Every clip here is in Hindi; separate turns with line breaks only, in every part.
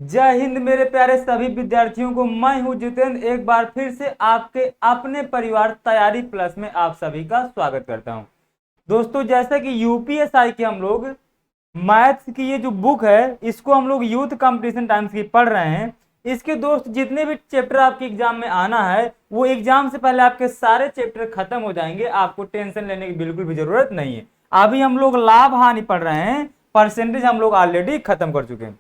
जय हिंद मेरे प्यारे सभी विद्यार्थियों को। मैं हूं जितेंद्र, एक बार फिर से आपके अपने परिवार तैयारी प्लस में आप सभी का स्वागत करता हूं। दोस्तों, जैसा कि यूपीएसआई के हम लोग मैथ्स की ये जो बुक है इसको हम लोग यूथ कंपटीशन टाइम्स की पढ़ रहे हैं। इसके दोस्त जितने भी चैप्टर आपके एग्जाम में आना है वो एग्जाम से पहले आपके सारे चैप्टर खत्म हो जाएंगे। आपको टेंशन लेने की बिल्कुल भी जरूरत नहीं है। अभी हम लोग लाभ हानि पढ़ रहे हैं, परसेंटेज हम लोग ऑलरेडी खत्म कर चुके हैं।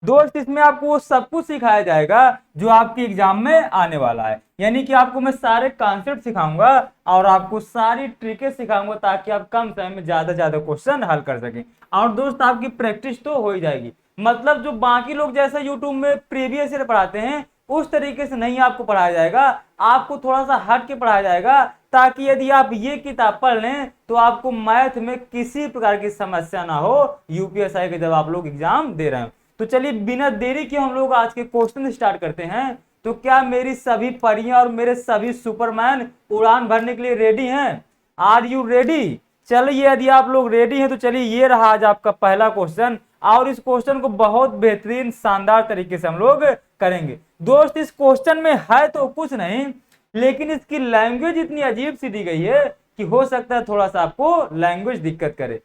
दोस्त, इसमें आपको वो सब कुछ सिखाया जाएगा जो आपके एग्जाम में आने वाला है। यानी कि आपको मैं सारे कॉन्सेप्ट सिखाऊंगा और आपको सारी ट्रिकें सिखाऊंगा ताकि आप कम समय में ज्यादा क्वेश्चन हल कर सकें। और दोस्त, आपकी प्रैक्टिस तो हो ही जाएगी। मतलब जो बाकी लोग जैसा यूट्यूब में प्रीवियस ईयर पढ़ाते हैं उस तरीके से नहीं आपको पढ़ाया जाएगा। आपको थोड़ा सा हट के पढ़ाया जाएगा ताकि यदि आप ये किताब पढ़ लें तो आपको मैथ में किसी प्रकार की समस्या ना हो यूपीएसआई के जब आप लोग एग्जाम दे रहे हैं। तो चलिए बिना देरी के हम लोग आज के क्वेश्चन स्टार्ट करते हैं। तो क्या मेरी सभी परियां और मेरे सभी सुपरमैन उड़ान भरने के लिए रेडी हैं? Are you ready? चलिए, यदि आप लोग रेडी हैं तो चलिए ये रहा आज आपका पहला क्वेश्चन। और इस क्वेश्चन को बहुत बेहतरीन शानदार तरीके से हम लोग करेंगे। दोस्त, इस क्वेश्चन में है तो कुछ नहीं, लेकिन इसकी लैंग्वेज इतनी अजीब सी दी गई है कि हो सकता है थोड़ा सा आपको लैंग्वेज दिक्कत करे।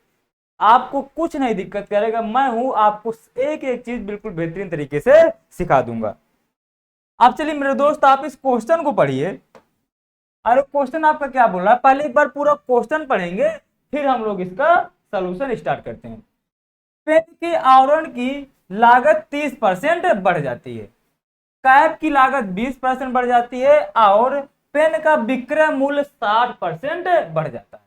आपको कुछ नहीं दिक्कत करेगा, मैं हूं, आपको एक एक चीज बिल्कुल बेहतरीन तरीके से सिखा दूंगा। अब चलिए मेरे दोस्त, आप इस क्वेश्चन को पढ़िए। अरे क्वेश्चन आपका क्या बोल रहा है, पहले एक बार पूरा क्वेश्चन पढ़ेंगे फिर हम लोग इसका सोल्यूशन स्टार्ट करते हैं। पेन के आवरण की लागत 30% बढ़ जाती है, कैप की लागत 20% बढ़ जाती है और पेन का विक्रय मूल्य 60% बढ़ जाता है।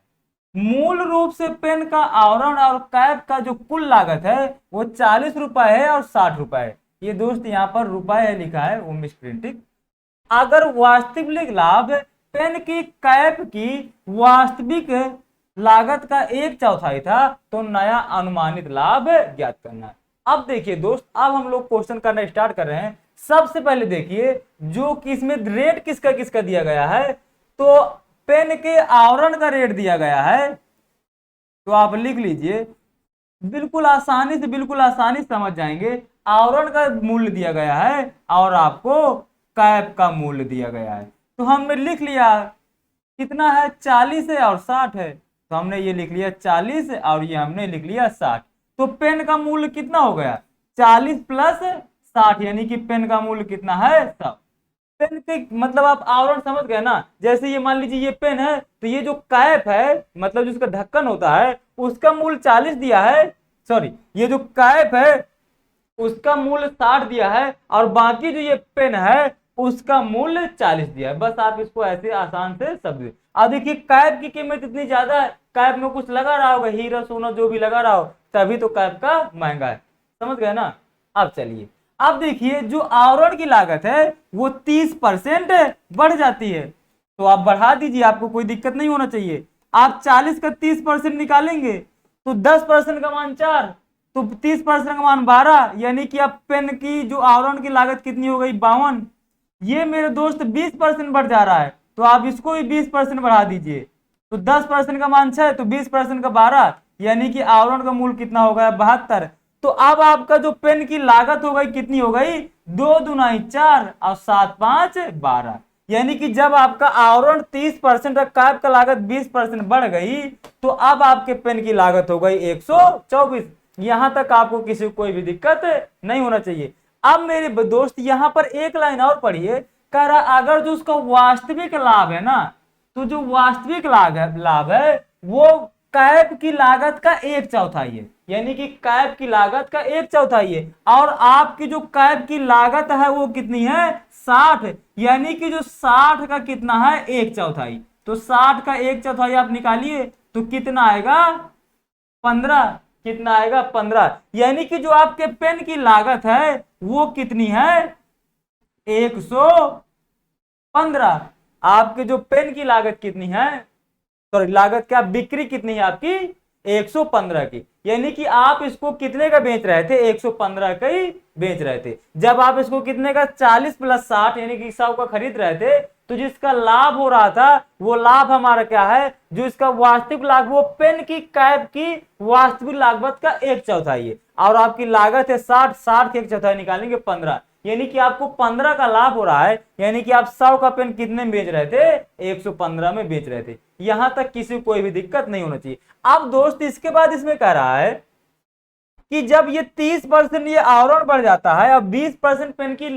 मूल रूप से पेन का आवरण और कैप का जो कुल लागत है वो 40 रुपए है और 60 रुपए है। ये दोस्त यहाँ पर रुपए है लिखा है, वो मिस प्रिंटिंग। अगर वास्तविक लाभ पेन की कैप की वास्तविक लागत का 1/4 था तो नया अनुमानित लाभ ज्ञात करना है। अब देखिए दोस्त, अब हम लोग क्वेश्चन करना स्टार्ट कर रहे हैं। सबसे पहले देखिए जो किसमें रेट किसका किसका दिया गया है। तो पेन के आवरण का रेट दिया गया है, तो आप लिख लीजिए। बिल्कुल आसानी से समझ जाएंगे। आवरण का मूल्य दिया गया है और आपको कैप का मूल्य दिया गया है। तो हमने लिख लिया कितना है, 40 है और 60 है। तो हमने ये लिख लिया 40 और ये हमने लिख लिया 60। तो पेन का मूल्य कितना हो गया, 40 प्लस 60, यानी कि पेन का मूल्य कितना है, 100। पेन के मतलब आप आवरण समझ गए ना। जैसे ये मान लीजिए ये पेन है तो ये जो कैप है मतलब जिसका ढक्कन होता है उसका मूल्य 40 दिया है। सॉरी, ये जो कैप है उसका मूल्य 60 दिया है और बाकी जो ये पेन है उसका मूल्य 40 दिया है। बस आप इसको ऐसे आसान से समझिए। अब देखिए कैप की कीमत इतनी ज्यादा है, कैप में कुछ लगा रहा होगा, हीरा सोना जो भी लगा रहा हो, तभी तो कैप का महंगा है। समझ गए ना। अब चलिए, अब देखिए जो आवरण की लागत है वो 30% बढ़ जाती है। तो आप बढ़ा दीजिए, आपको कोई दिक्कत नहीं होना चाहिए। आप 40 का 30% निकालेंगे तो 10% का मान 4, तो 30% का मान 12, यानी कि आप पेन की जो आवरण की लागत कितनी हो गई, 52। ये मेरे दोस्त 20% बढ़ जा रहा है तो आप इसको भी 20% बढ़ा दीजिए। तो 10% का मान 6, तो 20% का 12, यानी कि आवरण का मूल्य कितना हो गया, 72। तो अब आपका जो पेन की लागत हो गई कितनी हो गई, 2 दूनी 4 और 7 5 12। यानी कि जब आपका आवरण 30% और कैप का लागत 20% बढ़ गई तो अब आपके पेन की लागत हो गई 124। यहां तक आपको किसी कोई भी दिक्कत नहीं होना चाहिए। अब मेरे दोस्त यहां पर एक लाइन और पढ़िए। कह रहा अगर जो उसका वास्तविक लाभ है ना, तो जो वास्तविक लाभ है वो कैप की लागत का 1/4 है, यानी कि कैप की लागत का 1/4 है। और आपकी जो कैप की लागत है वो कितनी है, 60, यानी कि जो 60 का कितना है, 1/4। तो 60 का 1/4 आप निकालिए तो कितना आएगा, 15। कितना आएगा, 15। यानी कि जो आपके पेन की लागत है वो कितनी है, 115। आपके जो पेन की लागत कितनी है, सॉरी लागत क्या, बिक्री कितनी है आपकी, 115 की। यानी कि आप इसको कितने का बेच रहे थे, 115 का ही बेच रहे थे। जब आप इसको कितने का, 40 प्लस 60 यानी कि 100 का खरीद रहे थे, तो जिसका लाभ हो रहा था वो लाभ हमारा क्या है, जो इसका वास्तविक लाभ वो पेन की कैप की वास्तविक लागत का 1/4 है, और आपकी लागत है 60, 60 के 1/4 निकालेंगे 15, यानी कि आपको 15 का लाभ हो रहा है, यानी कि आप 100 का पेन कितने में बेच रहे थे, 115 में बेच रहे थे। यहां तक किसी को कोई भी दिक्कत नहीं होना चाहिए। अब दोस्त इसके बाद इसमें कह रहा है कि जब ये 30% ये आवरण बढ़ जाता है, अब 20% पेन की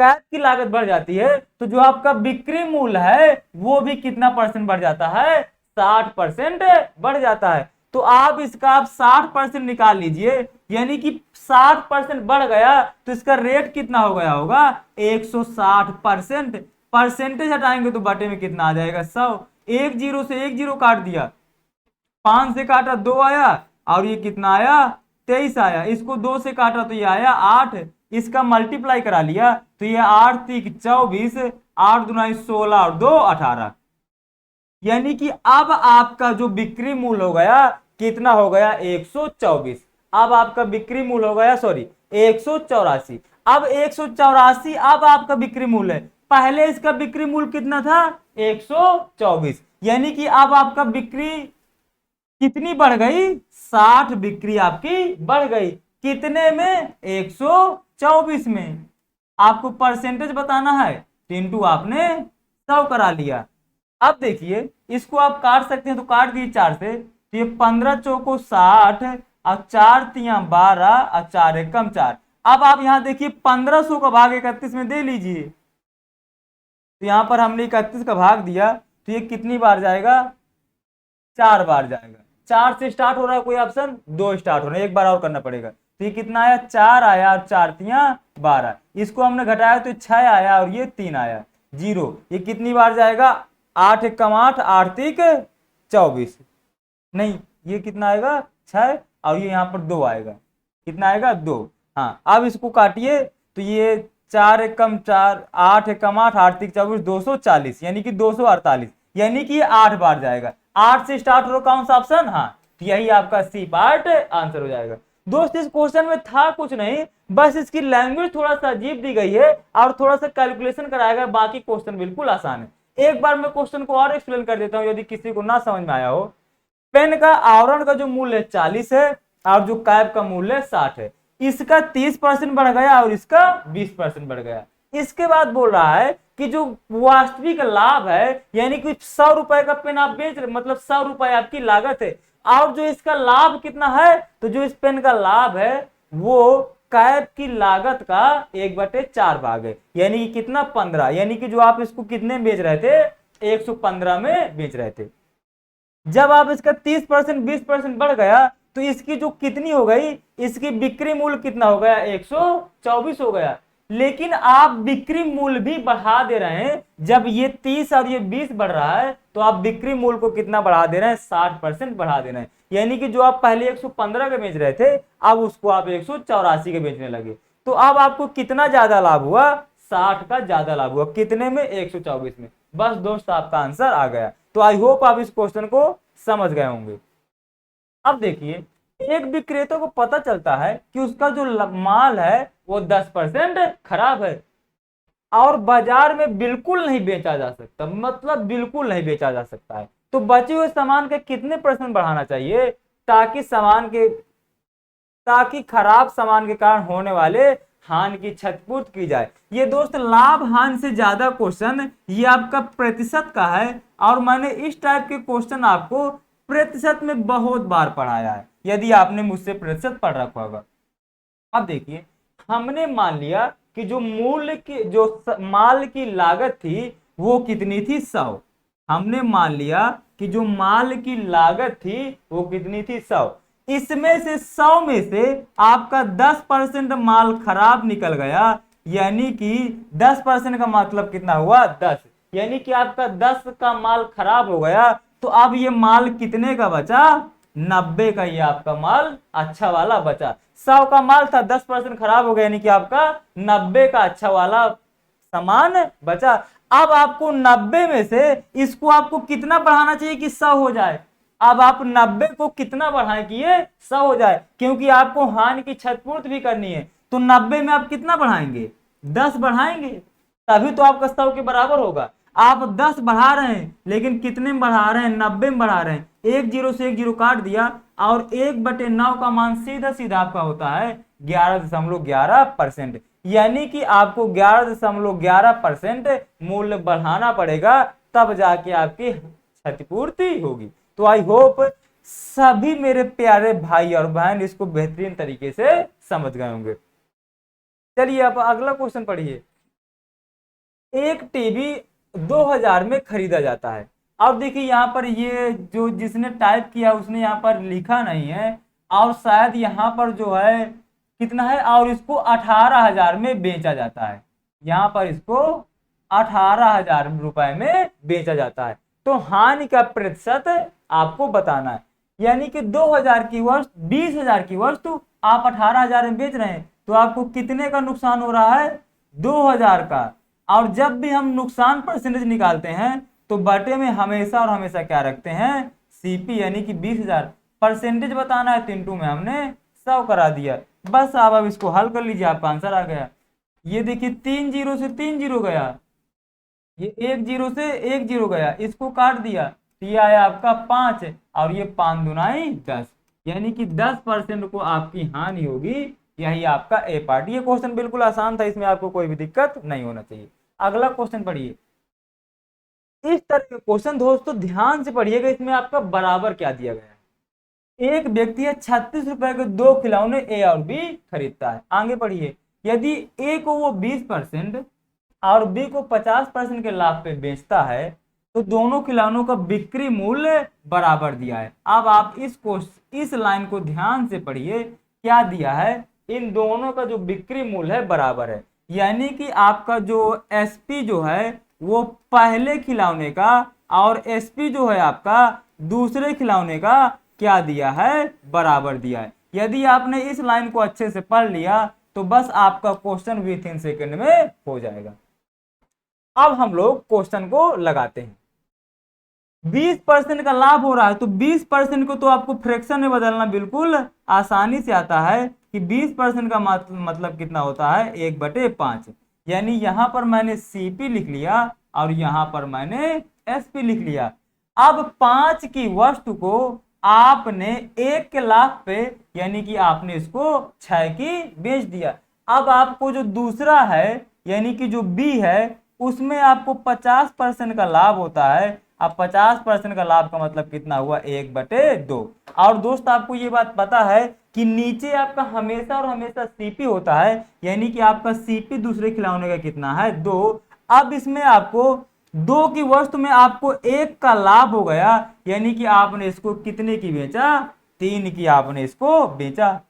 कैप की लागत बढ़ जाती है, तो जो आपका बिक्री मूल्य है वो भी कितना परसेंट बढ़ जाता है, 60% बढ़ जाता है। तो आप इसका आप 60% निकाल लीजिए, यानी कि 60% बढ़ गया तो इसका रेट कितना हो गया होगा, 160%। परसेंटेज हटाएंगे तो बटे में कितना आ जाएगा, 100। एक जीरो से एक जीरो काट दिया, 5 से काटा 2 आया, और ये कितना आया, 23 आया। इसको 2 से काटा तो ये आया 8, इसका मल्टीप्लाई करा लिया तो ये 8 3 24, 8 दूना 16 और 2 18, यानी कि अब आपका जो बिक्री मूल्य हो गया कितना हो गया, 124। अब आपका बिक्री मूल्य हो गया, सॉरी 184। अब 184 अब आपका बिक्री मूल्य है, पहले इसका बिक्री मूल्य कितना था, 124, यानी कि अब आपका बिक्री कितनी बढ़ गई, 60 बिक्री आपकी बढ़ गई, कितने में, 124 में। आपको परसेंटेज बताना है तो इंटू आपने 100 करा लिया। अब देखिए इसको आप काट सकते हैं तो काट दिए 4 से, तो ये 15 चौको 60 और 4 तिया 12 और 4 एकम 4। अब आप यहां देखिए 1500 का भाग 31 में दे लीजिए, तो यहां पर हमने 31 का भाग दिया तो ये कितनी बार जाएगा, 4 बार जाएगा। 4 से स्टार्ट हो रहा है कोई ऑप्शन, 2 स्टार्ट हो रहा है, एक बार और करना पड़ेगा। तो ये कितना आया, 4 आया और 4 तिया 12, इसको हमने घटाया तो 6 आया और ये 3 आया, 0। ये कितनी बार जाएगा, 8 एकम 8, 8 तिक 24, नहीं ये कितना आएगा 6, और ये यहाँ पर 2 आएगा, कितना आएगा 2। हाँ अब इसको काटिए तो ये 4 एकम 4, 8 एकम 8, 8 तिक 24, 240, यानी कि 248, यानी कि 8 बार जाएगा। 8 से स्टार्ट हो कौन सा ऑप्शन, हाँ तो यही आपका सी पार्ट आंसर हो जाएगा। दोस्त इस क्वेश्चन में था कुछ नहीं, बस इसकी लैंग्वेज थोड़ा सा अजीब दी गई है और थोड़ा सा कैलकुलेशन कराया गया, बाकी क्वेश्चन बिल्कुल आसान है। एक बार मैं क्वेश्चन को और एक्सप्लेन कर देता हूं यदि किसी को ना समझ में आया हो। पेन का आवरण का जो मूल्य 40 है और जो कैप का मूल्य 60 है, इसका 30% बढ़ गया और इसका 20% बढ़ गया। इसके बाद बोल रहा है कि जो वास्तविक लाभ है, यानी कि 100 रुपए का पेन आप बेच रहे, मतलब 100 रुपए आपकी लागत है, और जो इसका लाभ कितना है, तो जो इस पेन का लाभ है वो कैप की लागत का 1/4 भाग है, यानी कि कितना, 15, यानी कि जो आप इसको कितने में बेच रहे थे, 115 में बेच रहे थे। जब आप इसका 30% 20% बढ़ गया तो इसकी जो कितनी हो गई, इसकी बिक्री मूल्य कितना हो गया, 124 हो गया। लेकिन आप बिक्री मूल्य भी बढ़ा दे रहे हैं, जब ये 30 और ये 20 बढ़ रहा है तो आप बिक्री मूल्य को कितना बढ़ा दे रहे हैं, 60% बढ़ा दे रहे हैं, यानी कि जो आप पहले 115 के बेच रहे थे अब उसको आप 184 के बेचने लगे। तो अब आपको कितना ज्यादा लाभ हुआ, 60 का ज्यादा लाभ हुआ, कितने में, 124 में। बस दोस्त आपका आंसर आ गया। तो आई होप आप इस क्वेश्चन को समझ गए होंगे। अब देखिए एक विक्रेता को पता चलता है कि उसका जो माल है वो 10% खराब है और बाजार में बिल्कुल नहीं बेचा जा सकता, मतलब बिल्कुल नहीं बेचा जा सकता है, तो बचे हुए सामान के कितने % बढ़ाना चाहिए ताकि खराब सामान के कारण होने वाले हानि की क्षतिपूर्ति की जाए। ये दोस्त लाभ हानि से ज्यादा क्वेश्चन ये आपका प्रतिशत का है, और मैंने इस टाइप के क्वेश्चन आपको प्रतिशत में बहुत बार पढ़ाया है, यदि आपने मुझसे प्रतिशत पढ़ रखा होगा। अब देखिए हमने मान लिया कि जो माल की लागत थी वो कितनी थी, 100। हमने मान लिया कि जो माल की लागत थी वो कितनी थी, 100। इसमें से 100 में से आपका 10% माल खराब निकल गया, यानी कि 10% का मतलब कितना हुआ, 10, यानी कि आपका 10 का माल खराब हो गया। तो अब ये माल कितने का बचा, 90 का ये आपका माल अच्छा वाला बचा। 100 का माल था, 10% खराब हो गया, यानी कि आपका 90 का अच्छा वाला सामान बचा। अब आपको 90 में से इसको आपको कितना बढ़ाना चाहिए कि 100 हो जाए। अब आप 90 को कितना बढ़ाएं कि ये 100 हो जाए, क्योंकि आपको हानि की क्षतिपूर्ति भी करनी है। तो 90 में आप कितना बढ़ाएंगे, 10 बढ़ाएंगे, तभी तो आपका 100 के बराबर होगा। आप 10 बढ़ा रहे हैं, लेकिन कितने में बढ़ा रहे हैं, 90 में बढ़ा रहे हैं। एक जीरो से एक जीरो काट दिया और 1/9 का मान सीधा सीधा आपका होता है 11.11%। यानी कि आपको 11.11% मूल्य बढ़ाना पड़ेगा, तब जाके आपकी क्षतिपूर्ति होगी। तो आई होप सभी मेरे प्यारे भाई और बहन इसको बेहतरीन तरीके से समझ गए होंगे। चलिए अब अगला क्वेश्चन पढ़िए। एक टीवी 2000 में खरीदा जाता है। अब देखिए यहाँ पर ये जो जिसने टाइप किया उसने यहाँ पर लिखा नहीं है, और शायद यहाँ पर जो है कितना है, और इसको 18,000 में बेचा जाता है। यहाँ पर इसको 18,000 रुपए में बेचा जाता है। तो हानि का प्रतिशत आपको बताना है। यानी कि 2000 की वस्तु 20,000 की वस्तु आप 18,000 में बेच रहे हैं, तो आपको कितने का नुकसान हो रहा है, 2000 का। और जब भी हम नुकसान परसेंटेज निकालते हैं तो बटे में हमेशा और हमेशा क्या रखते हैं, सीपी, यानी कि 20,000। परसेंटेज बताना है तो इंटू में हमने 100 करा दिया। बस आप अब इसको हल कर लीजिए, आपका आंसर आ गया। ये देखिए 3 जीरो से 3 जीरो गया, ये 1 जीरो से 1 जीरो गया, इसको काट दिया तो ये आया आपका 5, और ये 5 दुनाई 10, यानी कि 10% को आपकी हानि होगी। यही आपका ए पार्ट। ये क्वेश्चन बिल्कुल आसान था, इसमें आपको कोई भी दिक्कत नहीं होना चाहिए। अगला क्वेश्चन पढ़िए। इस तरह के क्वेश्चन दोस्तों ध्यान से पढ़िएगा, इसमें आपका बराबर क्या दिया गया है। एक व्यक्ति है 36 रुपए के 2 खिलौने ए और बी खरीदता है। आगे पढ़िए। यदि ए को वो 20% और बी को 50% के लाभ पे बेचता है, तो दोनों खिलौनों का बिक्री मूल्य बराबर दिया है। अब आप इस लाइन को ध्यान से पढ़िए, क्या दिया है, इन दोनों का जो बिक्री मूल्य है बराबर है। यानी कि आपका जो एसपी जो है वो पहले खिलौने का, और एसपी जो है आपका दूसरे खिलौने का क्या दिया है, बराबर दिया है। यदि आपने इस लाइन को अच्छे से पढ़ लिया तो बस आपका क्वेश्चन विथ इन सेकेंड में हो जाएगा। अब हम लोग क्वेश्चन को लगाते हैं। 20% का लाभ हो रहा है, तो 20% को तो आपको फ्रैक्शन में बदलना बिल्कुल आसानी से आता है कि 20% का मतलब कितना होता है, 1/5। यानी यहां पर मैंने सीपी लिख लिया और यहां पर मैंने एसपी लिख लिया। अब 5 की वस्तु को आपने 1 के लाभ पे, यानी कि आपने इसको 6 की बेच दिया। अब आपको जो दूसरा है यानी कि जो बी है उसमें आपको 50% का लाभ होता है। अब 50% का लाभ का मतलब कितना हुआ, 1/2। और दोस्त आपको ये बात पता है कि नीचे आपका हमेशा और हमेशा सीपी होता है, यानी कि आपका सीपी दूसरे खिलौने का कितना है, 2। अब इसमें आपको 2 की वस्तु में आपको 1 का लाभ हो गया, यानी कि आपने इसको कितने की बेचा, 3 की आपने इसको बेचा।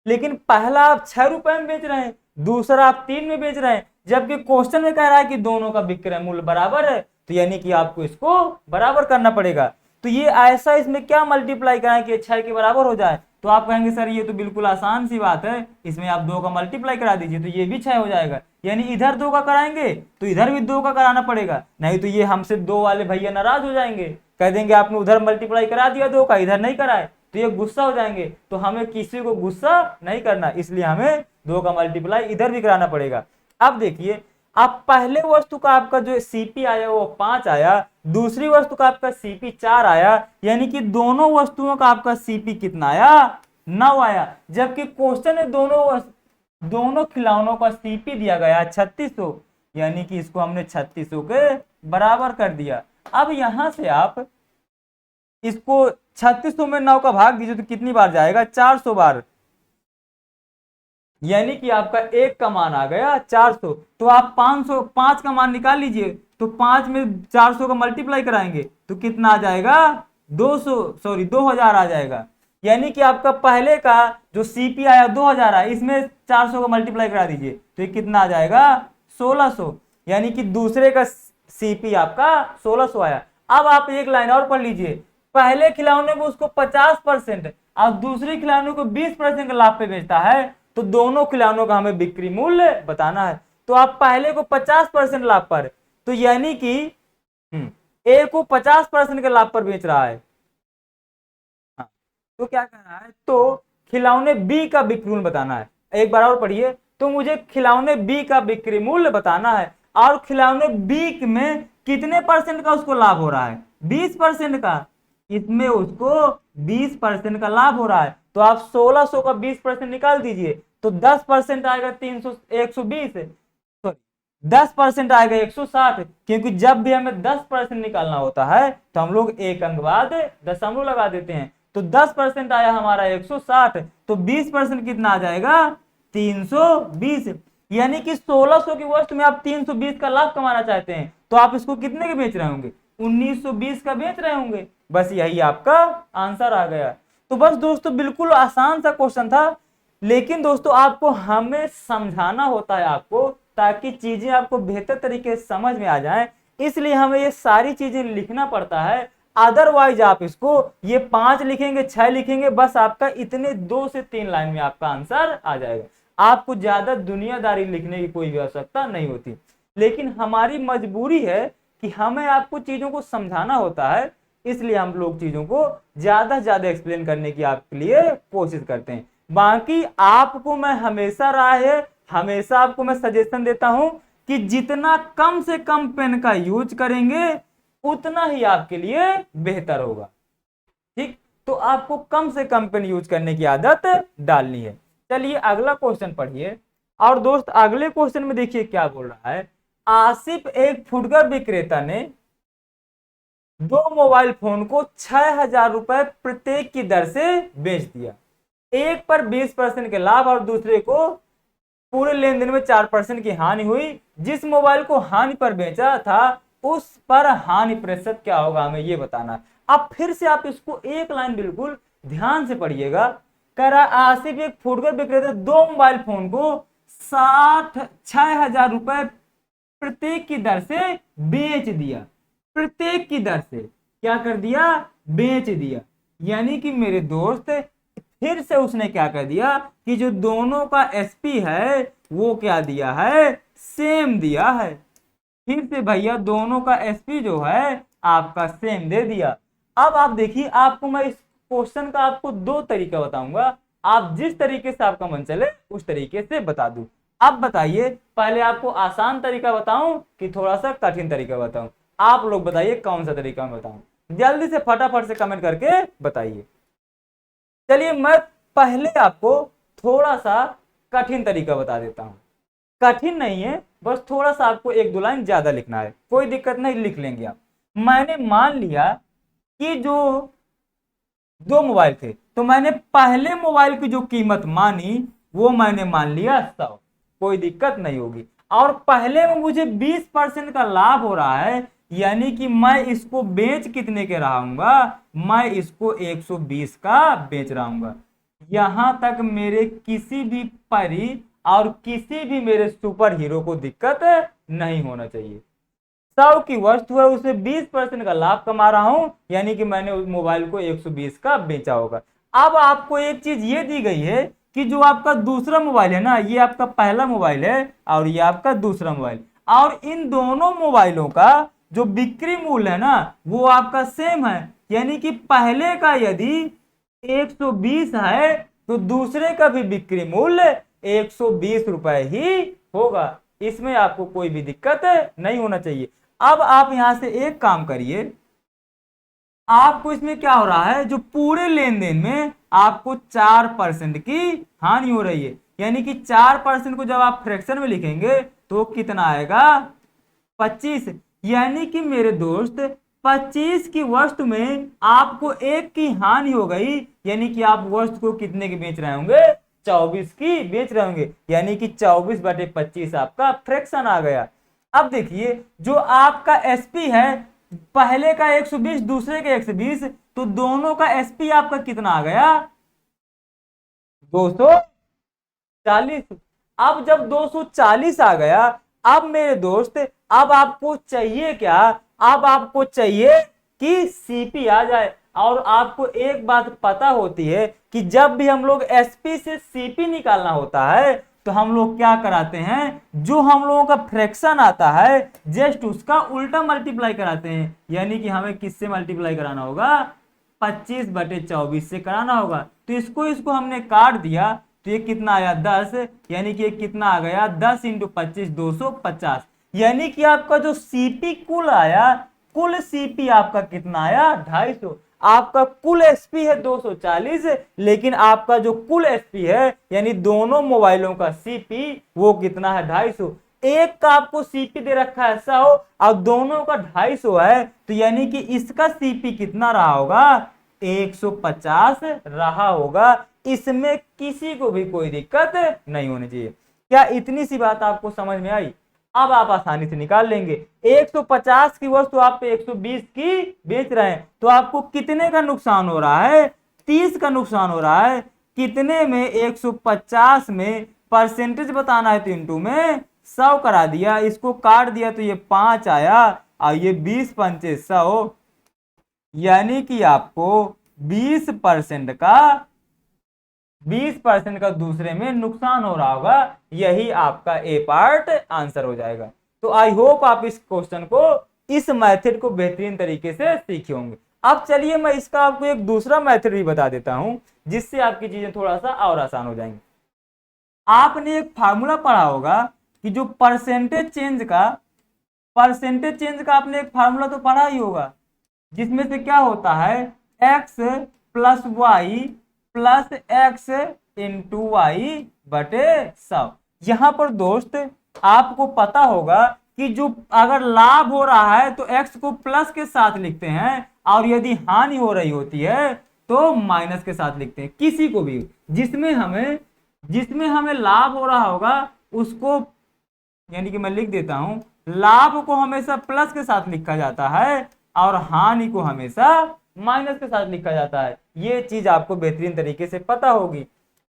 लेकिन पहला आप 6 रुपए में बेच रहे हैं, दूसरा आप 3 में बेच रहे हैं, जबकि क्वेश्चन में कह रहा है कि दोनों का विक्रय मूल्य बराबर है, तो यानी कि आपको इसको बराबर करना पड़ेगा। तो ये ऐसा इसमें क्या मल्टीप्लाई कराएं कि 6 के बराबर हो जाए, तो आप कहेंगे सर ये तो बिल्कुल आसान सी बात है, इसमें आप 2 का मल्टीप्लाई करा दीजिए तो ये भी 6 हो जाएगा। यानी इधर 2 का कराएंगे तो इधर भी 2 का कराना पड़ेगा, नहीं तो ये हमसे 2 वाले भैया नाराज हो जाएंगे, कह देंगे आपने उधर मल्टीप्लाई करा दिया 2 का, इधर नहीं कराए, तो ये गुस्सा हो जाएंगे। तो हमें किसी को गुस्सा नहीं करना, इसलिए हमें 2 का मल्टीप्लाई इधर भी कराना पड़ेगा। अब देखिए, अब पहले वस्तु का आपका जो सीपी आया वो 5 आया, दूसरी वस्तु का आपका सीपी 4 आया, यानी कि दोनों वस्तुओं का आपका सीपी कितना आया, 9 आया। जबकि क्वेश्चन में दोनों खिलौनों का सीपी दिया गया 3600, यानी कि इसको हमने 3600 के बराबर कर दिया। अब यहां से आप इसको 3600 में 9 का भाग दीजिए तो कितनी बार जाएगा, 400 बार, यानी कि आपका 1 का मान आ गया 400। तो आप 5 का मान निकाल लीजिए, तो 5 में 400 का मल्टीप्लाई कराएंगे तो कितना आ जाएगा, 2000 आ जाएगा। यानी कि आपका पहले का जो सीपी आया 2000 आया, इसमें 400 का मल्टीप्लाई करा दीजिए तो ये कितना आ जाएगा, 1600। यानी कि दूसरे का सीपी आपका 1600 आया। अब आप एक लाइन और पढ़ लीजिए, पहले खिलौने को उसको 50% और दूसरे खिलौने को 20% का लाभ पे बेचता है, तो दोनों खिलौनों का हमें बिक्री मूल्य बताना है। तो आप पहले को 50% लाभ पर, तो यानी कि ए को 50% के लाभ पर बेच रहा है, हाँ, तो क्या करना है, तो खिलौने बी का बिक्री मूल्य बताना है। एक बार और पढ़िए, तो मुझे खिलौने बी का बिक्री मूल्य बताना है। और खिलौने बी में कितने परसेंट का उसको लाभ हो रहा है? 20% का। इसमें उसको 20% का लाभ हो रहा है। तो आप 1600 का 20% निकाल दीजिए, तो 10% आएगा 120, सॉरी 10% आएगा 160, क्योंकि जब भी हमें 10% निकालना होता है तो हम लोग एक अंक बाद दशमलव लगा देते हैं। तो 10% आया हमारा 160, तो 20% कितना आ जाएगा? 320। यानी कि 1600 की वस्तु में आप 320 का लाभ कमाना चाहते हैं, तो आप इसको कितने के बेच रहे होंगे? 1920 का बेच रहे होंगे। बस यही आपका आंसर आ गया। तो बस दोस्तों बिल्कुल आसान सा क्वेश्चन था, लेकिन दोस्तों आपको हमें समझाना होता है आपको, ताकि चीजें आपको बेहतर तरीके से समझ में आ जाए, इसलिए हमें ये सारी चीजें लिखना पड़ता है। अदरवाइज आप इसको ये 5 लिखेंगे, 6 लिखेंगे, बस आपका इतने 2 से 3 लाइन में आपका आंसर आ जाएगा। आपको ज्यादा दुनियादारी लिखने की कोई भी आवश्यकता नहीं होती, लेकिन हमारी मजबूरी है कि हमें आपको चीजों को समझाना होता है, इसलिए हम लोग चीजों को ज्यादा से ज्यादा एक्सप्लेन करने की आपके लिए कोशिश करते हैं। बाकी आपको मैं हमेशा राय है, हमेशा आपको मैं सजेशन देता हूं कि जितना कम से कम पेन का यूज करेंगे उतना ही आपके लिए बेहतर होगा। ठीक, तो आपको कम से कम पेन यूज करने की आदत डालनी है। चलिए अगला क्वेश्चन पढ़िए। और दोस्त अगले क्वेश्चन में देखिए क्या बोल रहा है। आसिफ एक फुटकर विक्रेता ने 2 मोबाइल फोन को 6000 रुपए प्रत्येक की दर से बेच दिया। एक पर 20% के लाभ और दूसरे को पूरे लेन देन में 4% की हानि हुई। जिस मोबाइल को हानि पर बेचा था उस पर हानि प्रतिशत क्या होगा, हमें ये बताना है। अब फिर से आप इसको एक लाइन बिल्कुल ध्यान से पढ़िएगा। कह रहा आसिफ एक फुटकर विक्रेता 2 मोबाइल फोन को 6000 रुपए प्रत्येक की दर से बेच दिया। प्रत्येक की दर से क्या कर दिया? बेच दिया। यानी कि मेरे दोस्त फिर से उसने क्या कर दिया कि जो दोनों का एसपी है वो क्या दिया है? सेम दिया है। फिर से भैया दोनों का एसपी जो है आपका सेम दे दिया। अब आप देखिए, आपको मैं इस क्वेश्चन का आपको 2 तरीका बताऊंगा, आप जिस तरीके से आपका मन चले उस तरीके से बता दूं। अब बताइए, पहले आपको आसान तरीका बताऊं कि थोड़ा सा कठिन तरीका बताऊं? आप लोग बताइए कौन सा तरीका मैं बताऊं, जल्दी से फटाफट से कमेंट करके बताइए। चलिए मैं पहले आपको थोड़ा सा कठिन तरीका बता देता हूं। कठिन नहीं है, बस थोड़ा सा आपको 1-2 लाइन ज्यादा लिखना है, कोई दिक्कत नहीं, लिख लेंगे आप। मैंने मान लिया कि जो 2 मोबाइल थे, तो मैंने पहले मोबाइल की जो कीमत मानी वो मैंने मान लिया 100, कोई दिक्कत नहीं होगी। और पहले में मुझे 20% का लाभ हो रहा है, यानी कि मैं इसको बेच कितने के रहूंगा? मैं इसको 120 का बेच रहा हूं। यहां तक मेरे किसी भी परी और किसी भी मेरे सुपर हीरो को दिक्कत नहीं होना चाहिए। 100 की वस्तु है, उसे 20% का लाभ कमा रहा हूं, यानी कि मैंने उस मोबाइल को 120 का बेचा होगा। अब आपको एक चीज ये दी गई है कि जो आपका दूसरा मोबाइल है ना, ये आपका पहला मोबाइल है और ये आपका दूसरा मोबाइल, और इन दोनों मोबाइलों का जो बिक्री मूल्य है ना वो आपका सेम है। यानी कि पहले का यदि 120 है तो दूसरे का भी बिक्री मूल्य 120 रुपए ही होगा। इसमें आपको कोई भी दिक्कत नहीं होना चाहिए। अब आप यहां से एक काम करिए, आपको इसमें क्या हो रहा है, जो पूरे लेन देन में आपको 4% की हानि हो रही है। यानी कि 4% को जब आप फ्रैक्शन में लिखेंगे तो कितना आएगा? 25। यानी कि मेरे दोस्त 25 की वस्तु में आपको 1 की हानि हो गई, यानी कि आप वस्तु को कितने की बेच रहे होंगे? 24 की बेच रहे होंगे। यानी कि 24/25 आपका फ्रैक्शन आ गया। अब देखिए, जो आपका एसपी है, पहले का 120 दूसरे का 120, तो दोनों का एसपी आपका कितना आ गया? 240। अब जब 240 आ गया, अब मेरे दोस्त अब आपको चाहिए क्या? अब आपको चाहिए कि सीपी आ जाए। और आपको एक बात पता होती है कि जब भी हम लोग एसपी से सीपी निकालना होता है तो हम लोग क्या कराते हैं, जो हम लोगों का फ्रैक्शन आता है जस्ट उसका उल्टा मल्टीप्लाई कराते हैं। यानी कि हमें किससे मल्टीप्लाई कराना होगा? 25/24 से कराना होगा। तो इसको हमने काट दिया तो ये कितना आया? 10। यानी कि ये कितना आ गया? 10 × 25 250। यानी कि आपका जो सीपी कुल आया, कुल सीपी आपका कितना आया 250। आपका कुल एसपी है 240, लेकिन आपका जो कुल एसपी है यानी दोनों मोबाइलों का सीपी वो कितना है 250। एक का आपको सीपी दे रखा है 100 और दोनों का 250 है, तो यानी कि इसका सीपी कितना रहा होगा 150 रहा होगा। इसमें किसी को भी कोई दिक्कत नहीं होनी चाहिए। क्या इतनी सी बात आपको समझ में आई? अब आप आसानी से निकाल लेंगे। 150 की वस्तु आप 120 की बेच रहे हैं, तो आपको कितने का नुकसान हो रहा है 30 का नुकसान हो रहा है। कितने में 150 में परसेंटेज बताना है तो इंटू में 100 करा दिया, इसको काट दिया तो ये 5 आया और ये 20 पंचे 100, यानी कि आपको 20% का दूसरे में नुकसान हो रहा होगा। यही आपका ए पार्ट आंसर हो जाएगा। तो आई होप आप इस क्वेश्चन को, इस मेथड को बेहतरीन तरीके से सीखे होंगे। अब चलिए मैं इसका आपको एक दूसरा मेथड भी बता देता हूं, जिससे आपकी चीजें थोड़ा सा और आसान हो जाएंगी। आपने एक फार्मूला पढ़ा होगा कि जो परसेंटेज चेंज का आपने एक फार्मूला तो पढ़ा ही होगा, जिसमें से क्या होता है x plus y plus x into y बटे 100। यहां पर दोस्त आपको पता होगा कि जो अगर लाभ हो रहा है तो x को प्लस के साथ लिखते हैं और यदि हानि हो रही होती है तो माइनस के साथ लिखते हैं। किसी को भी जिसमें हमें लाभ हो रहा होगा उसको, यानी कि मैं लिख देता हूं, लाभ को हमेशा प्लस के साथ लिखा जाता है और हानि को हमेशा माइनस के साथ लिखा जाता है। ये चीज आपको बेहतरीन तरीके से पता होगी।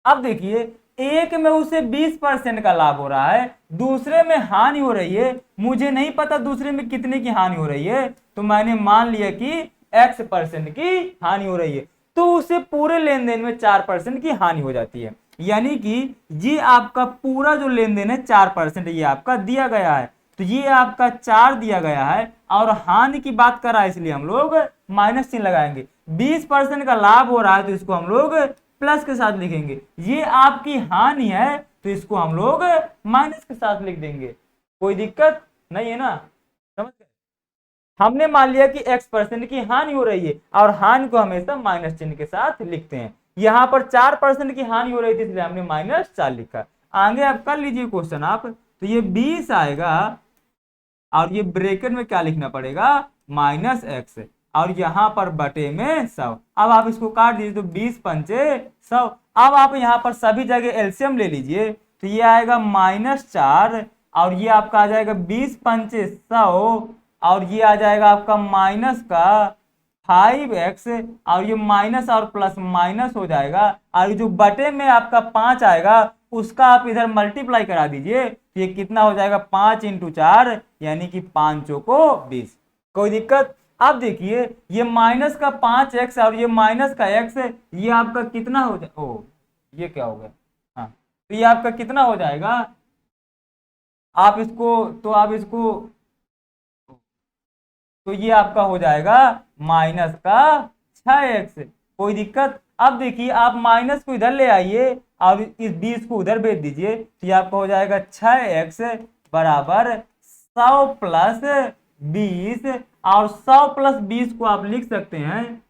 अब देखिए, एक में उसे 20% का लाभ हो रहा है, दूसरे में हानि हो रही है। मुझे नहीं पता दूसरे में कितने की हानि हो रही है, तो मैंने मान लिया कि x% की हानि हो रही है, तो उसे पूरे लेन देन में 4% की हानि हो जाती है। यानी कि ये आपका पूरा जो लेन देन है 4% ये आपका दिया गया है, तो ये आपका 4 दिया गया है और हानि की बात कर रहा है, इसलिए हम लोग माइनस चिन्ह लगाएंगे। 20% का लाभ हो रहा है तो इसको हम लोग प्लस के साथ लिखेंगे। ये आपकी हानि है तो इसको हम लोग माइनस के साथ लिख देंगे। कोई दिक्कत नहीं है ना, समझ गए? हमने मान लिया कि x% की हानि हो रही है और हानि को हमेशा माइनस चिन्ह के साथ लिखते हैं। यहां पर 4% की हानि हो रही थी इसलिए हमने -4 लिखा। आगे आप कर लीजिए क्वेश्चन आप, तो ये 20 आएगा और ये ब्रैकेट में क्या लिखना पड़ेगा -x और यहां पर बटे में 100। अब आप इसको काट दीजिए तो 20 पंचे 100। अब आप यहां पर सभी जगह एलसीएम ले लीजिए, तो ये आएगा -4 और ये आपका आ जाएगा 20 पंचे 100 और ये आ जाएगा आपका माइनस का 5x और ये माइनस और प्लस माइनस हो जाएगा और जो बटे में आपका 5 आएगा उसका आप इधर मल्टीप्लाई करा दीजिए, तो ये कितना हो जाएगा 5 × 4 यानी कि 5 चौको 20। कोई दिक्कत? अब देखिए, ये माइनस का 5x और ये माइनस का x, ये आपका कितना हो जाए, ओ ये क्या हो गया, हाँ तो ये आपका कितना हो जाएगा, आप इसको तो ये आपका हो जाएगा माइनस का 6x। कोई दिक्कत? अब देखिए, आप माइनस को इधर ले आइए और इस 20 को उधर भेज दीजिए, तो ये आपका हो जाएगा 6x बराबर 100 प्लस 20 और 100 प्लस 20 को आप लिख सकते हैं,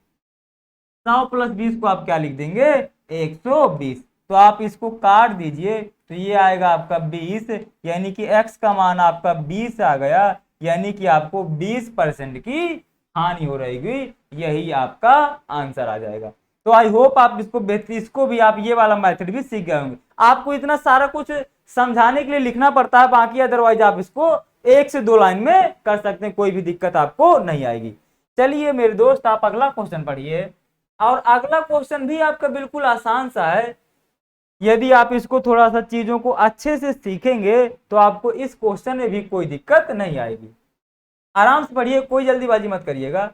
100 प्लस 20 को आप क्या लिख देंगे 120। तो आप इसको काट दीजिए तो ये आएगा आपका 20, यानी कि x का मान आपका 20 आ गया, यानी कि आपको 20% की हानि हो रहेगी। यही आपका आंसर आ जाएगा। तो आई होप आप इसको भी आप ये वाला मेथड भी सीख गए होंगे। आपको इतना सारा कुछ समझाने के लिए लिखना पड़ता है, बाकी अदरवाइज आप इसको 1 से 2 लाइन में कर सकते हैं, कोई भी दिक्कत आपको नहीं आएगी। चलिए मेरे दोस्त, आप अगला क्वेश्चन पढ़िए और अगला क्वेश्चन भी आपका बिल्कुल आसान सा है। यदि आप इसको थोड़ा सा चीजों को अच्छे से सीखेंगे तो आपको इस क्वेश्चन में भी कोई दिक्कत नहीं आएगी। आराम से पढ़िए, कोई जल्दीबाजी मत करिएगा।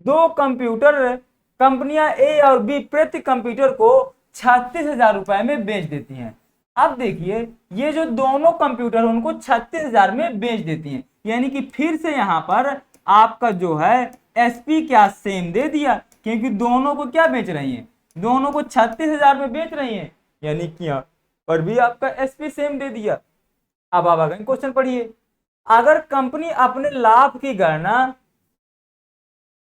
2 कंप्यूटर कंपनियां ए और बी प्रति कंप्यूटर को 36,000 रुपए में बेच देती हैं। अब देखिए, ये जो दोनों कंप्यूटर उनको 36,000 में बेच देती हैं, यानी कि फिर से यहाँ पर आपका जो है एसपी क्या सेम दे दिया, क्योंकि दोनों को क्या बेच रही हैं, दोनों को 36,000 में बेच रही हैं, यानी कि यहाँ पर भी आपका एसपी सेम दे दिया। अब आप अगला क्वेश्चन पढ़िए। अगर कंपनी अपने लाभ की गणना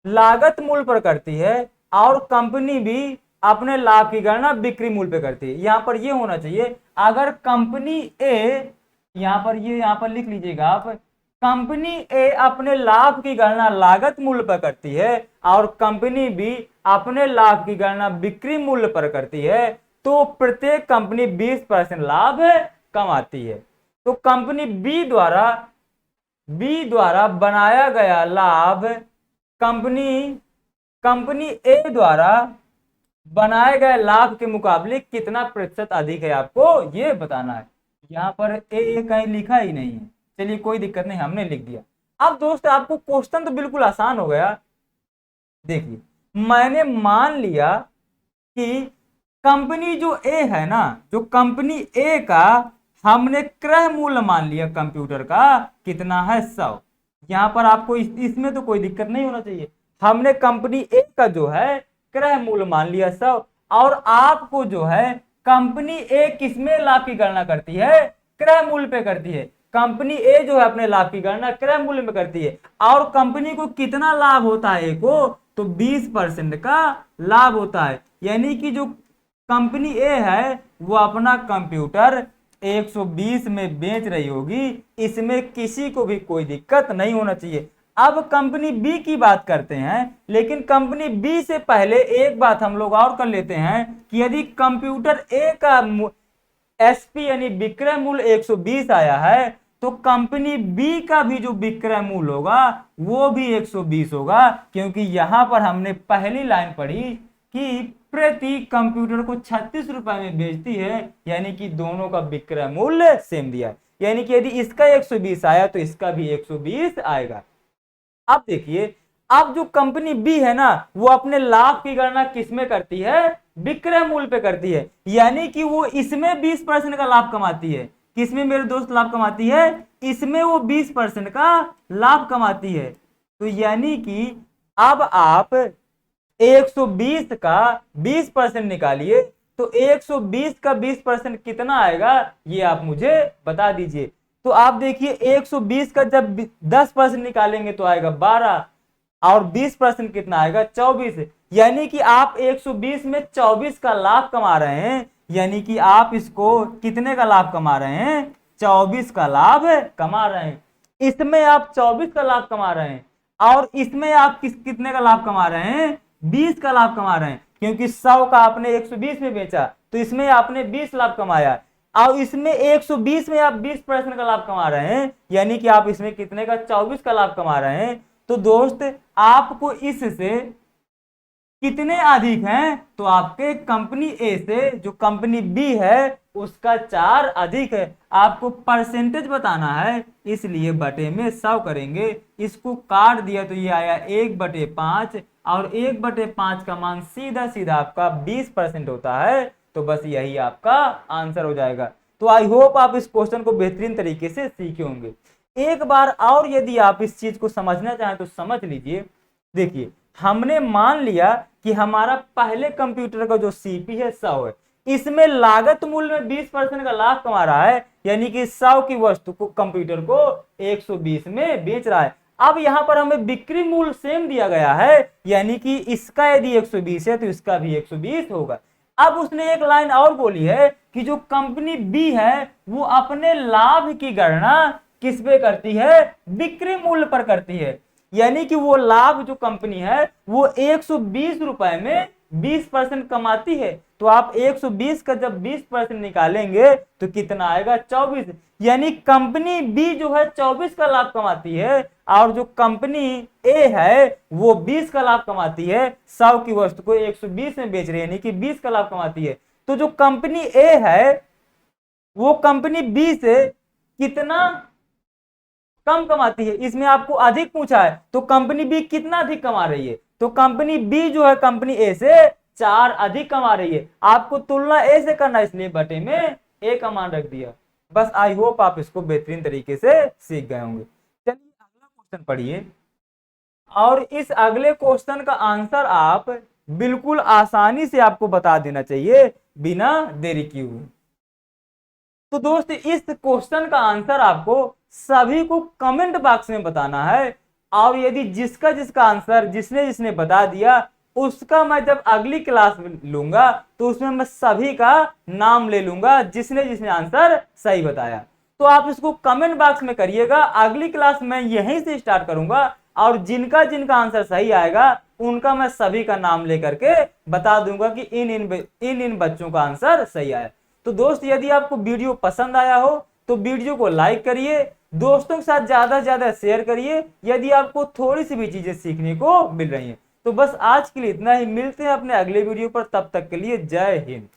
लागत मूल्य पर करती है और कंपनी भी अपने लाभ की गणना बिक्री मूल्य पे करती है, यहां पर ये होना चाहिए, अगर कंपनी ए, यहां पर लिख लीजिएगा आप, कंपनी ए अपने लाभ की गणना लागत मूल्य पर करती है और कंपनी बी अपने लाभ की गणना बिक्री मूल्य पर करती है, तो प्रत्येक कंपनी 20% लाभ कमाती है। तो कंपनी बी द्वारा बनाया गया लाभ कंपनी कंपनी ए द्वारा बनाए गए लाभ के मुकाबले कितना प्रतिशत अधिक है, आपको ये बताना है। यहाँ पर ए कहीं लिखा ही नहीं है, चलिए कोई दिक्कत नहीं, हमने लिख दिया। अब दोस्त आपको क्वेश्चन तो बिल्कुल आसान हो गया। देखिए, मैंने मान लिया कि कंपनी जो ए है ना, जो कंपनी ए का हमने क्रय मूल्य मान लिया कंप्यूटर का कितना है 100। यहां पर आपको इसमें तो कोई दिक्कत नहीं होना चाहिए। हमने कंपनी ए का जो है क्रय मूल्य मान लिया 100, और आपको जो है कंपनी ए किसमें लाभ की गणना करती है, क्रय मूल्य पे करती है। कंपनी ए जो है अपने लाभ की गणना क्रय मूल्य में करती है, और कंपनी को कितना लाभ होता है, को तो 20% का लाभ होता है। यानी कि जो कंपनी ए है वो अपना कंप्यूटर 120 में बेच रही होगी, इसमें किसी को भी कोई दिक्कत नहीं होना चाहिए। अब कंपनी बी की बात करते हैं, लेकिन कंपनी बी से पहले एक बात हम लोग और कर लेते हैं कि यदि कंप्यूटर ए का एसपी यानी विक्रय मूल्य 120 आया है, तो कंपनी बी का भी जो विक्रय मूल्य होगा वो भी 120 होगा, क्योंकि यहां पर हमने पहली लाइन पढ़ी कि प्रति कंप्यूटर को 36 रुपए में बेचती है, यानी कि दोनों का विक्रय मूल्य सेम दिया है। यानी कि यदि इसका 120 आया तो इसका भी 120 आएगा। अब देखिए, अब जो कंपनी बी है ना, वो अपने लाभ की गणना किसमें करती है, विक्रय मूल्य पे करती है, यानी कि वो इसमें 20% का लाभ कमाती है। किसमें मेरे दोस्त लाभ कमाती है, इसमें वो 20% का लाभ कमाती है। तो यानी कि अब आप 120 का 20% निकालिए, तो 120 का 20% कितना आएगा, ये आप मुझे बता दीजिए। तो आप देखिए 120 का जब 10% निकालेंगे तो आएगा 12, और 20% कितना आएगा 24। यानी कि आप 120 में 24 का लाभ कमा रहे हैं, यानी कि आप इसको कितने का लाभ कमा रहे हैं, 24 का लाभ कमा रहे हैं। इसमें आप 24 का लाभ कमा रहे हैं, और इसमें आप कितने का लाभ कमा रहे हैं, 20 का लाभ कमा रहे हैं, क्योंकि 100 का आपने 120 में बेचा तो इसमें आपने 20 लाभ कमाया, और इसमें 120 में आप 20% का लाभ कमा रहे हैं, यानी कि आप इसमें कितने का 24 का लाभ कमा रहे हैं। तो दोस्त आपको इससे कितने अधिक हैं, तो आपके कंपनी ए से जो कंपनी बी है उसका 4 अधिक है। आपको परसेंटेज बताना है, इसलिए बटे में 100 करेंगे, इसको काट दिया तो ये आया 1/5, और 1/5 का मान सीधा सीधा आपका 20% होता है। तो बस यही आपका आंसर हो जाएगा। तो आई होप आप इस क्वेश्चन को बेहतरीन तरीके से सीखे होंगे। एक बार और यदि आप इस चीज को समझना चाहें तो समझ लीजिए। देखिए, हमने मान लिया कि हमारा पहले कंप्यूटर का जो सीपी है 100 है, इसमें लागत मूल्य में 20% का लाभ कमा रहा है, यानी कि 100 की वस्तु को कंप्यूटर को 120 में बेच रहा है। अब यहां पर हमें बिक्री मूल्य सेम दिया गया है, यानी कि इसका यदि 120 है तो इसका भी 120 होगा। अब उसने एक लाइन और बोली है कि जो कंपनी बी है वो अपने लाभ की गणना किस पे करती है, बिक्री मूल्य पर करती है, यानी कि वो लाभ जो कंपनी है वो 120 रुपए में 20% कमाती है। तो आप 120 का जब 20% निकालेंगे तो कितना आएगा, 24। यानी कंपनी बी जो है 24 का लाभ कमाती है, और जो कंपनी ए है वो 20 का लाभ कमाती है। 100 की वस्तु को 120 में बेच रही है, यानी कि 20 का लाभ कमाती है। तो जो कंपनी ए है वो कंपनी बी से कितना कम कमाती है, इसमें आपको अधिक पूछा है, तो कंपनी बी कितना अधिक कमा रही है, तो कंपनी बी जो है कंपनी ए से 4 अधिक कमा रही है। आपको तुलना ए से करना, इसलिए बटे में ए का मान रख दिया। बस आई होप आप इसको बेहतरीन तरीके से सीख गए होंगे। चलिए अगला क्वेश्चन पढ़िए, और इस अगले क्वेश्चन का आंसर आप बिल्कुल आसानी से आपको बता देना चाहिए बिना देरी किए हुए। तो दोस्त इस क्वेश्चन का आंसर आपको सभी को कमेंट बॉक्स में बताना है। और यदि जिसका जिसका आंसर जिसने जिसने बता दिया उसका मैं जब अगली क्लास में लूंगा तो उसमें मैं सभी का नाम ले लूंगा जिसने जिसने आंसर सही बताया। तो आप इसको कमेंट बॉक्स में करिएगा। अगली क्लास मैं यहीं से स्टार्ट करूंगा और जिनका जिनका आंसर सही आएगा उनका मैं सभी का नाम लेकर के बता दूंगा कि इन बच्चों का आंसर सही आया। तो दोस्त यदि आपको वीडियो पसंद आया हो तो वीडियो को लाइक करिए, दोस्तों के साथ ज्यादा से ज्यादा शेयर करिए यदि आपको थोड़ी सी भी चीजें सीखने को मिल रही हैं। तो बस आज के लिए इतना ही, मिलते हैं अपने अगले वीडियो पर, तब तक के लिए जय हिंद।